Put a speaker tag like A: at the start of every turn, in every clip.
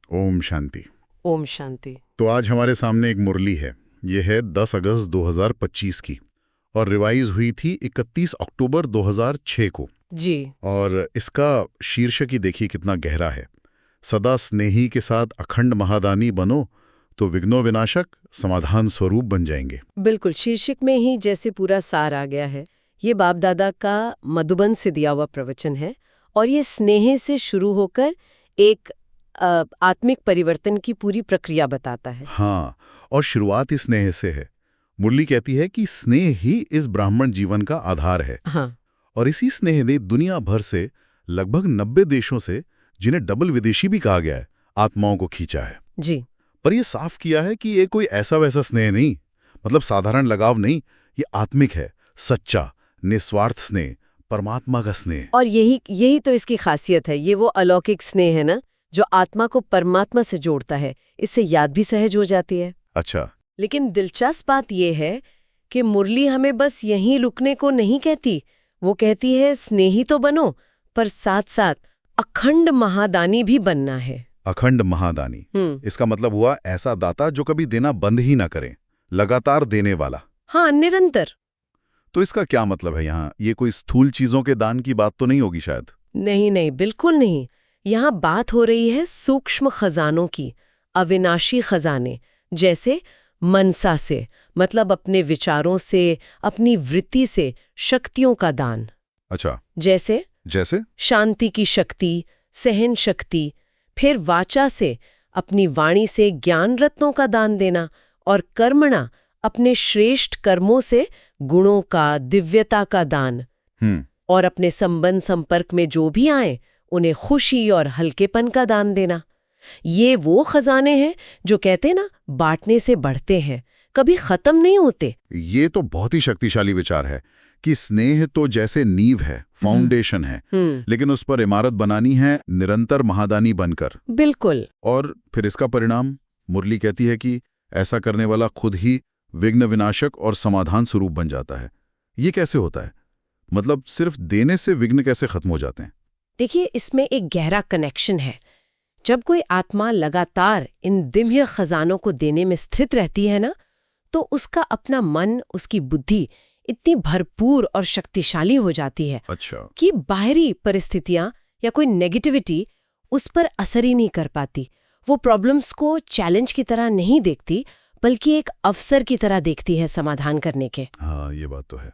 A: ओम शांति।
B: ओम शांति।
A: तो आज हमारे सामने एक मुरली है। ये है 10 अगस्त 2025 की और रिवाइज हुई थी 31 अक्टूबर 2006 को।
B: जी।
A: और इसका शीर्षक ही देखिए कितना गहरा है। सदा स्नेही के साथ अखंड महादानी बनो तो विघ्नो विनाशक समाधान स्वरूप बन जाएंगे।
B: बिल्कुल, शीर्षक में ही जैसे पूरा सार आ गया है। ये बाप दादा का मधुबन से दिया हुआ प्रवचन है और ये स्नेह से शुरू होकर एक आत्मिक परिवर्तन की पूरी प्रक्रिया बताता है।
A: हाँ, और शुरुआत इस स्नेह से है। मुरली कहती है कि स्नेह ही इस ब्राह्मण जीवन का आधार है।
B: हाँ।
A: और इसी स्नेह ने दुनिया भर से लगभग 90 देशों से, जिन्हें डबल विदेशी भी कहा गया है, आत्माओं को खींचा है।
B: जी।
A: पर यह साफ किया है कि ये कोई ऐसा वैसा स्नेह नहीं, मतलब साधारण लगाव नहीं। ये आत्मिक है, सच्चा, निस्वार्थ स्नेह, परमात्मा का स्नेह।
B: और यही तो इसकी खासियत है। ये वो अलौकिक स्नेह है ना, जो आत्मा को परमात्मा से जोड़ता है। इससे याद भी सहज हो जाती है।
A: अच्छा।
B: लेकिन दिलचस्प बात यह है कि मुरली हमें बस यहीं रुकने को नहीं कहती। वो कहती है स्नेही तो बनो, पर साथ साथ अखंड महादानी भी बनना है।
A: अखंड महादानी, इसका मतलब हुआ ऐसा दाता जो कभी देना बंद ही ना करे, लगातार देने वाला।
B: हाँ, निरंतर।
A: तो इसका क्या मतलब है यहाँ? ये कोई स्थूल चीजों के दान की बात तो नहीं होगी शायद?
B: नहीं नहीं, बिल्कुल नहीं। यहाँ बात हो रही है सूक्ष्म खजानों की, अविनाशी खजाने, जैसे मनसा से, मतलब अपने विचारों से, अपनी वृत्ति से शक्तियों का दान।
A: अच्छा।
B: जैसे शांति की शक्ति, सहन शक्ति। फिर वाचा से, अपनी वाणी से ज्ञान रत्नों का दान देना। और कर्मणा, अपने श्रेष्ठ कर्मों से गुणों का, दिव्यता का दान। और अपने संबंध संपर्क में जो भी आए उन्हें खुशी और हल्केपन का दान देना। ये वो खजाने हैं जो कहते ना, बांटने से बढ़ते हैं, कभी खत्म नहीं होते।
A: ये तो बहुत ही शक्तिशाली विचार है कि स्नेह तो जैसे नींव है, फाउंडेशन है, लेकिन उस पर इमारत बनानी है निरंतर महादानी बनकर।
B: बिल्कुल।
A: और फिर इसका परिणाम, मुरली कहती है कि ऐसा करने वाला खुद ही विघ्न विनाशक और समाधान स्वरूप बन जाता है। ये कैसे होता है? मतलब सिर्फ देने से विघ्न कैसे खत्म हो जाते हैं?
B: देखिए, इसमें एक गहरा कनेक्शन है। जब कोई आत्मा लगातार इन दिव्य खजानों को देने में स्थित रहती है ना, तो उसका अपना मन, उसकी बुद्धि इतनी भरपूर और शक्तिशाली हो जाती है।
A: अच्छा।
B: कि बाहरी परिस्थितियां या कोई नेगेटिविटी उस पर असर ही नहीं कर पाती। वो प्रॉब्लम्स को चैलेंज की तरह नहीं देखती, बल्कि एक अवसर की तरह देखती है समाधान करने के।
A: हाँ, ये बात तो है।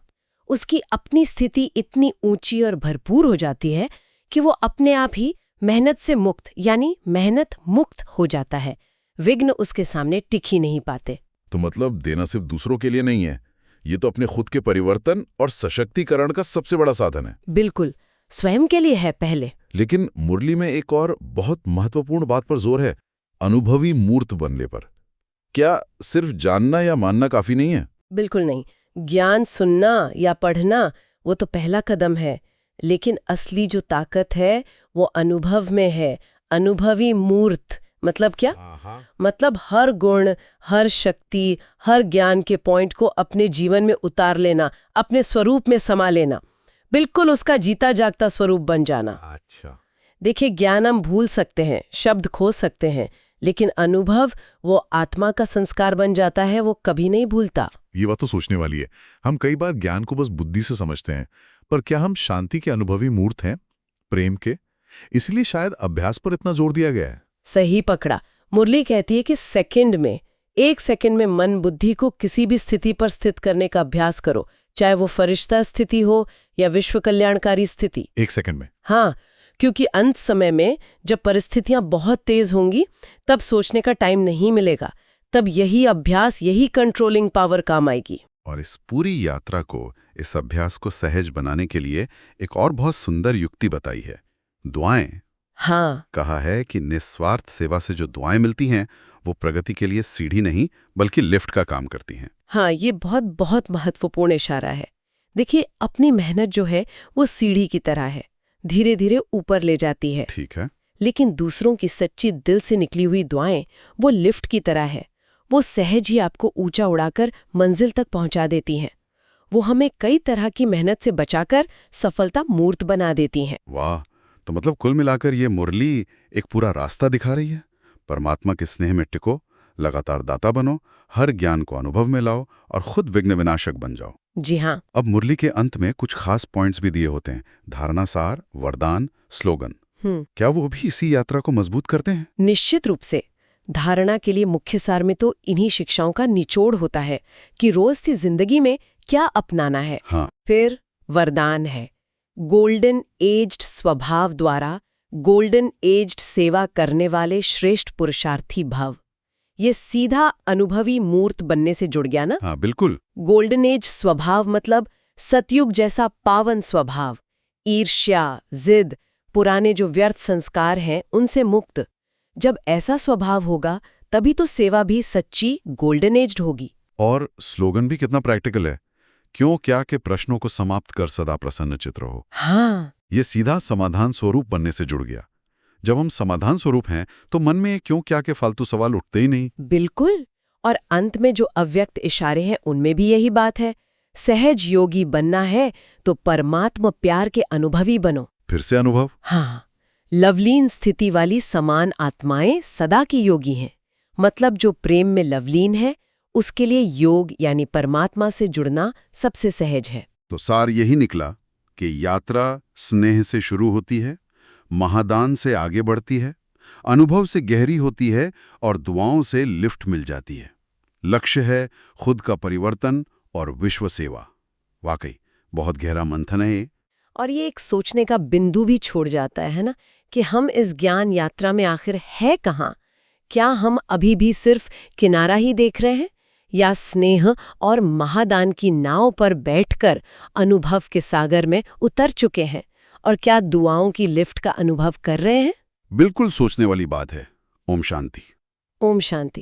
B: उसकी अपनी स्थिति इतनी ऊंची और भरपूर हो जाती है कि वो अपने आप ही मेहनत से मुक्त, यानी मेहनत मुक्त हो जाता है। विघ्न उसके सामने टिक ही नहीं पाते।
A: तो मतलब देना सिर्फ दूसरों के लिए नहीं है, ये तो अपने खुद के परिवर्तन और सशक्तिकरण का सबसे बड़ा साधन है।
B: बिल्कुल, स्वयं के लिए है पहले।
A: लेकिन मुरली में एक और बहुत महत्वपूर्ण बात पर जोर है, अनुभवी मूर्त बनने पर। क्या सिर्फ जानना या मानना काफी नहीं है?
B: बिल्कुल नहीं। ज्ञान सुनना या पढ़ना वो तो पहला कदम है, लेकिन असली जो ताकत है वो अनुभव में है। अनुभवी मूर्त मतलब क्या? मतलब हर गुण, हर शक्ति, हर ज्ञान के पॉइंट को अपने जीवन में उतार लेना, अपने स्वरूप में समा लेना, बिल्कुल उसका जीता जागता स्वरूप बन जाना।
A: अच्छा।
B: देखिए, ज्ञान हम भूल सकते हैं, शब्द खो सकते हैं, लेकिन अनुभव वो आत्मा का संस्कार बन जाता है, वो कभी नहीं भूलता।
A: ये बात तो सोचने वाली है। हम कई बार ज्ञान को बस बुद्धि से समझते हैं, पर क्या हम शांति के अनुभवी मूर्त हैं, प्रेम के? इसलिए शायद अभ्यास पर इतना जोर दिया गया है।
B: सही पकड़ा। मुरली कहती है कि एक सेकंड में मन बुद्धि को किसी भी स्थिति पर स्थित करने का अभ्यास करो, चाहे वो फरिश्ता स्थिति हो या विश्व कल्याणकारी स्थिति।
A: 1 सेकंड में?
B: हाँ, क्योंकि अंत समय में जब परिस्थितियां बहुत तेज होंगी, तब सोचने का टाइम नहीं मिलेगा। तब यही अभ्यास, यही कंट्रोलिंग पावर काम आएगी।
A: और इस पूरी यात्रा को, इस अभ्यास को सहज बनाने के लिए एक और बहुत सुंदर युक्ति बताई है, दुआएं।
B: हाँ।
A: कहा है कि निस्वार्थ सेवा से जो दुआएं मिलती हैं, वो प्रगति के लिए सीढ़ी नहीं बल्कि लिफ्ट का काम करती हैं।
B: हाँ, ये बहुत बहुत महत्वपूर्ण इशारा है। देखिए, अपनी मेहनत जो है वो सीढ़ी की तरह है, धीरे धीरे ऊपर ले जाती है।
A: ठीक है।
B: लेकिन दूसरों की सच्ची दिल से निकली हुई दुआएं वो लिफ्ट की तरह है। वो सहज ही आपको ऊंचा उड़ाकर मंजिल तक पहुंचा देती हैं। वो हमें कई तरह की मेहनत से बचाकर सफलता मूर्त बना देती हैं।
A: वाह! तो मतलब कुल मिलाकर ये मुरली एक पूरा रास्ता दिखा रही है, परमात्मा के स्नेह में टिको, लगातार दाता बनो, हर ज्ञान को अनुभव में लाओ और खुद विघ्न विनाशक बन जाओ।
B: जी हाँ।
A: अब मुरली के अंत में कुछ खास पॉइंट्स भी दिए होते हैं, धारणा सार, वरदान, स्लोगन। क्या वो भी इसी यात्रा को मजबूत करते हैं?
B: निश्चित रूप से। धारणा के लिए मुख्य सार में तो इन्हीं शिक्षाओं का निचोड़ होता है कि रोज की जिंदगी में क्या अपनाना है।
A: हाँ।
B: फिर वरदान है, गोल्डन एज्ड स्वभाव द्वारा गोल्डन एज्ड सेवा करने वाले श्रेष्ठ पुरुषार्थी भव। ये सीधा अनुभवी मूर्त बनने से जुड़ गया ना।
A: हाँ बिल्कुल।
B: गोल्डन एज स्वभाव मतलब सतयुग जैसा पावन स्वभाव, ईर्ष्या, जिद, पुराने जो व्यर्थ संस्कार हैं उनसे मुक्त। जब ऐसा स्वभाव होगा तभी तो सेवा भी सच्ची गोल्डन एज्ड होगी।
A: और स्लोगन भी कितना प्रैक्टिकल है, क्यों क्या के प्रश्नों को समाप्त कर सदा प्रसन्न चित्त रहो।
B: हाँ।
A: ये सीधा समाधान स्वरूप बनने से जुड़ गया। जब हम समाधान स्वरूप हैं तो मन में क्यों क्या के फालतू सवाल उठते ही नहीं।
B: बिल्कुल। और अंत में जो अव्यक्त इशारे हैं उनमें भी यही बात है, सहज योगी बनना है तो परमात्मा प्यार के अनुभवी बनो।
A: फिर से अनुभव।
B: हाँ, लवलीन स्थिति वाली समान आत्माएं सदा की योगी हैं। मतलब जो प्रेम में लवलीन है उसके लिए योग यानी परमात्मा से जुड़ना सबसे सहज है।
A: तो सार यही निकला कि यात्रा स्नेह से शुरू होती है, महादान से आगे बढ़ती है, अनुभव से गहरी होती है और दुआओं से लिफ्ट मिल जाती है। लक्ष्य है खुद का परिवर्तन और विश्व सेवा। वाकई बहुत गहरा मंथन है ये।
B: और ये एक सोचने का बिंदु भी छोड़ जाता है ना कि हम इस ज्ञान यात्रा में आखिर है कहाँ। क्या हम अभी भी सिर्फ किनारा ही देख रहे हैं या स्नेह और महादान की नाव पर बैठकर अनुभव के सागर में उतर चुके हैं और क्या दुआओं की लिफ्ट का अनुभव कर रहे हैं?
A: बिल्कुल सोचने वाली बात है। ओम शांति।
B: ओम शांति।